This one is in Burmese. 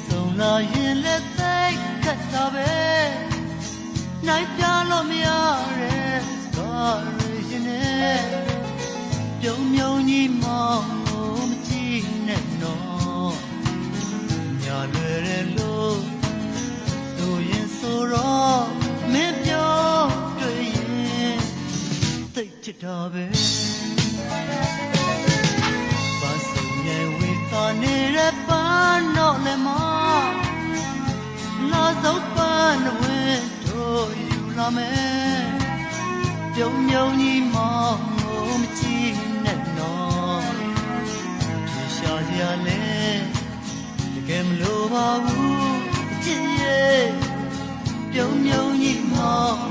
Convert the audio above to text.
ဆုံးလာရင်လက်သိခတ်တာပဲနိုင်ပြလို့မရတဲ့စကားရရင်နဲ့ပြုံပြုံကြီးမောင်းလို့မကြည့်နဲ့တော့ညာလွယ်တယ်လို့ဆိုရင်ဆိုတော့မင်းပြောတွေ့ရင်သိချစ်တာပဲဘာဆုံးရဲ့ဝေစာနေတဲ့ပန်းတော့လည်းမလာစုပ်ပန်းဝင်တို့ယူလာမယ်ပြုံပြုံကြီးမောင်းလို့မကြည့်နဲ့တော့ပြေရှာစရာလဲတကယ်မလိုပါဘူးအချစ်ရဲ့ပြုံပြုံကြီးမောင်း